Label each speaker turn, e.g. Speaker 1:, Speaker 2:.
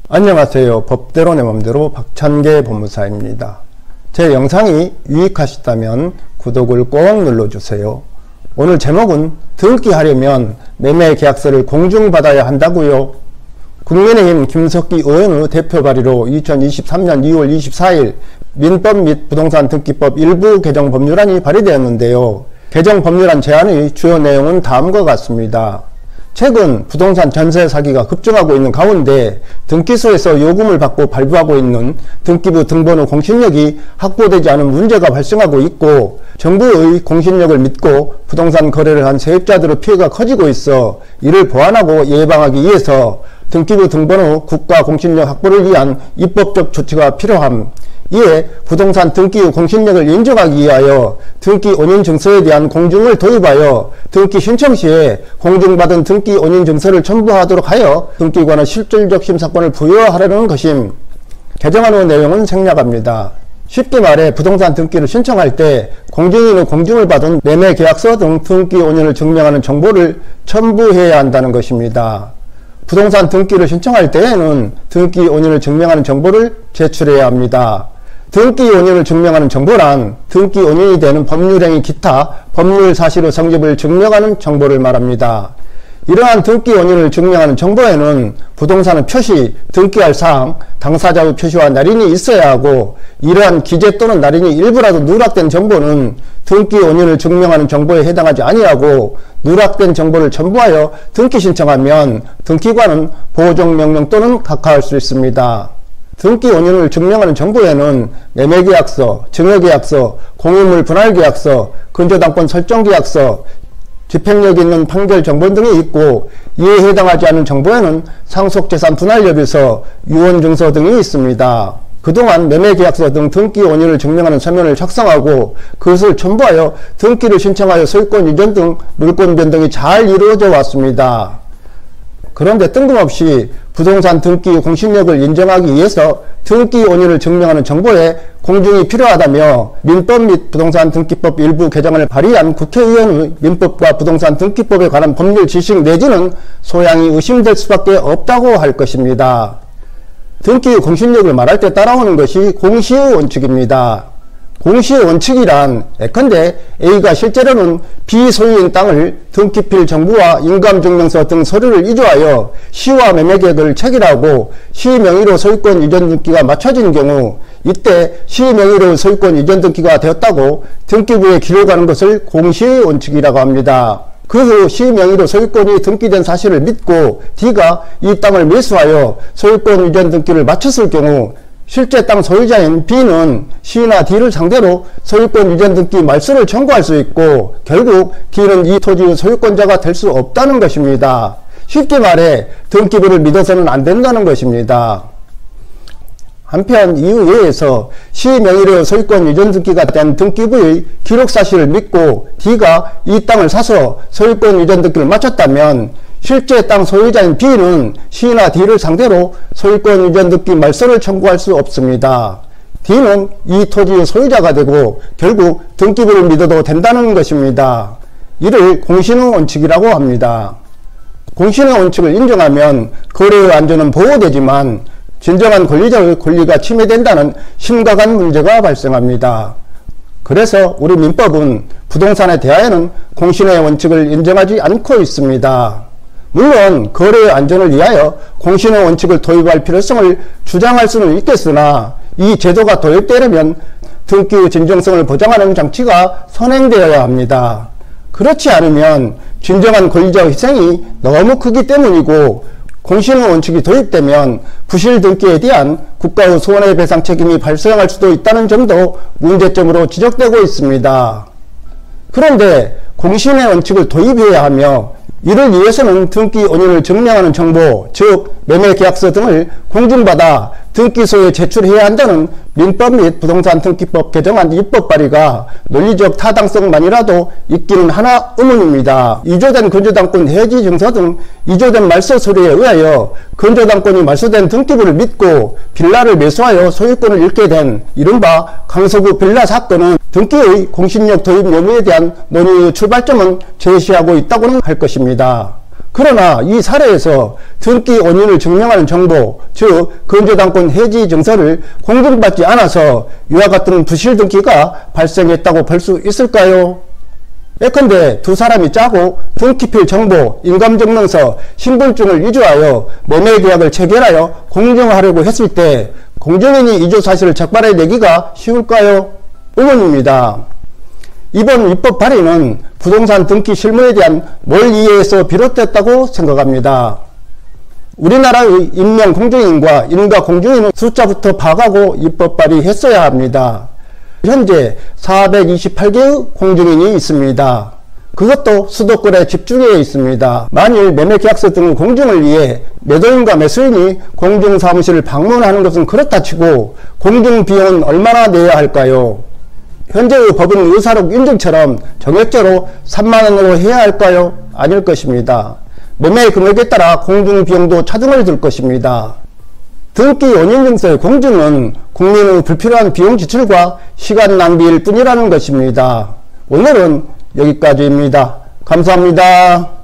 Speaker 1: 안녕하세요. 법대로 내 맘대로 박찬계 법무사입니다. 제 영상이 유익하시다면 구독을 꼭 눌러주세요. 오늘 제목은 등기 하려면 매매계약서를 공증받아야 한다고요? 국민의힘 김석기 의원의 대표 발의로 2023년 2월 24일 민법 및 부동산 등기법 일부 개정 법률안이 발의되었는데요. 개정 법률안 제안의 주요 내용은 다음과 같습니다. 최근 부동산 전세 사기가 급증하고 있는 가운데 등기소에서 요금을 받고 발부하고 있는 등기부 등본의 공신력이 확보되지 않은 문제가 발생하고 있고, 정부의 공신력을 믿고 부동산 거래를 한 세입자들의 피해가 커지고 있어 이를 보완하고 예방하기 위해서 등기부 등본의 국가 공신력 확보를 위한 입법적 조치가 필요함. 이에 부동산 등기의 공신력을 인정하기 위하여 등기 원인 증서에 대한 공증을 도입하여 등기 신청 시에 공증받은 등기 원인 증서를 첨부하도록 하여 등기관의 실질적 심사권을 부여하려는 것임. 개정안의 내용은 생략합니다. 쉽게 말해 부동산 등기를 신청할 때 공증인의 공증을 받은 매매계약서 등 등기 원인을 증명하는 정보를 첨부해야 한다는 것입니다. 부동산 등기를 신청할 때에는 등기 원인을 증명하는 정보를 제출해야 합니다. 등기 원인을 증명하는 정보란 등기 원인이 되는 법률행위 기타 법률 사실의 성립을 증명하는 정보를 말합니다. 이러한 등기 원인을 증명하는 정보에는 부동산의 표시, 등기할 사항, 당사자의 표시와 날인이 있어야 하고, 이러한 기재 또는 날인이 일부라도 누락된 정보는 등기 원인을 증명하는 정보에 해당하지 아니하고, 누락된 정보를 첨부하여 등기 신청하면 등기관은 보정명령 또는 각하할 수 있습니다. 등기 원인을 증명하는 정보에는 매매계약서, 증여계약서, 공유물 분할계약서, 근저당권 설정계약서, 집행력 있는 판결 정보 등이 있고, 이에 해당하지 않은 정보에는 상속재산 분할협의서, 유언증서 등이 있습니다. 그동안 매매계약서 등 등기 원인을 증명하는 서면을 작성하고 그것을 첨부하여 등기를 신청하여 소유권 이전 등 물권 변동이 잘 이루어져 왔습니다. 그런데 뜬금없이 부동산 등기 공신력을 인정하기 위해서 등기 원인을 증명하는 정보에 공증이 필요하다며 민법 및 부동산 등기법 일부 개정을 발의한 국회의원의 민법과 부동산 등기법에 관한 법률 지식 내지는 소양이 의심될 수밖에 없다고 할 것입니다. 등기 공신력을 말할 때 따라오는 것이 공시의 원칙입니다. 공시의 원칙이란 예컨대 A가 실제로는 B 소유인 땅을 등기필 정부와 인감증명서 등 서류를 위조하여 시와 매매계약을 체결하고 시 명의로 소유권 이전 등기가 맞춰진 경우, 이때 시 명의로 소유권 이전 등기가 되었다고 등기부에 기록하는 것을 공시의 원칙이라고 합니다. 그 후 시 명의로 소유권이 등기된 사실을 믿고 D가 이 땅을 매수하여 소유권 이전 등기를 마쳤을 경우, 실제 땅 소유자인 B는 C나 D를 상대로 소유권 이전 등기 말소를 청구할 수 있고, 결국 D는 이 토지의 소유권자가 될 수 없다는 것입니다. 쉽게 말해 등기부를 믿어서는 안 된다는 것입니다. 한편 이후 예에서 시 명의로 소유권 이전 등기가 된 등기부의 기록 사실을 믿고 D가 이 땅을 사서 소유권 이전 등기를 마쳤다면, 실제 땅 소유자인 B는 C나 D를 상대로 소유권 이전 등기 말소를 청구할 수 없습니다. D는 이 토지의 소유자가 되고 결국 등기부를 믿어도 된다는 것입니다. 이를 공신의 원칙이라고 합니다. 공신의 원칙을 인정하면 거래의 안전은 보호되지만 진정한 권리자의 권리가 침해된다는 심각한 문제가 발생합니다. 그래서 우리 민법은 부동산에 대하여는 공신의 원칙을 인정하지 않고 있습니다. 물론 거래의 안전을 위하여 공신의 원칙을 도입할 필요성을 주장할 수는 있겠으나, 이 제도가 도입되려면 등기의 진정성을 보장하는 장치가 선행되어야 합니다. 그렇지 않으면 진정한 권리자의 희생이 너무 크기 때문이고, 공신의 원칙이 도입되면 부실 등기에 대한 국가의 손해배상 책임이 발생할 수도 있다는 점도 문제점으로 지적되고 있습니다. 그런데 공신의 원칙을 도입해야 하며, 이를 위해서는 등기 원인을 증명하는 정보, 즉 매매계약서 등을 공증받아 등기소에 제출해야 한다는 민법 및 부동산 등기법 개정안 입법 발의가 논리적 타당성만이라도 있기는 하나 의문입니다. 위조된 근저당권 해지 증서 등 위조된 말소 서류에 의하여 근저당권이 말소된 등기부를 믿고 빌라를 매수하여 소유권을 잃게 된 이른바 강서구 빌라 사건은 등기의 공신력 도입 여부에 대한 논의의 출발점은 제시하고 있다고는 할 것입니다. 그러나 이 사례에서 등기 원인을 증명하는 정보, 즉 건조당권 해지 증서를 공증받지 않아서 이와 같은 부실 등기가 발생했다고 볼 수 있을까요? 예컨대 두 사람이 짜고 등기필 정보, 인감증명서, 신분증을 위조하여 매매계약을 체결하여 공증하려고 했을 때 공증인이 위조 사실을 적발해내기가 쉬울까요? 의문입니다. 이번 입법 발의는 부동산 등기 실무에 대한 몰이해에서 비롯됐다고 생각합니다. 우리나라의 임명 공증인과 인가 공증인은 숫자부터 파악하고 입법 발의했어야 합니다. 현재 428개의 공증인이 있습니다. 그것도 수도권에 집중해 있습니다. 만일 매매계약서 등 공증을 위해 매도인과 매수인이 공증사무실을 방문하는 것은 그렇다 치고 공증비용은 얼마나 내야 할까요? 현재의 법은 의사록 인증처럼 정액제로 3만원으로 해야 할까요? 아닐 것입니다. 매매 금액에 따라 공증비용도 차등을 들 것입니다. 등기 원인증서의 공증은 국민의 불필요한 비용 지출과 시간 낭비일 뿐이라는 것입니다. 오늘은 여기까지입니다. 감사합니다.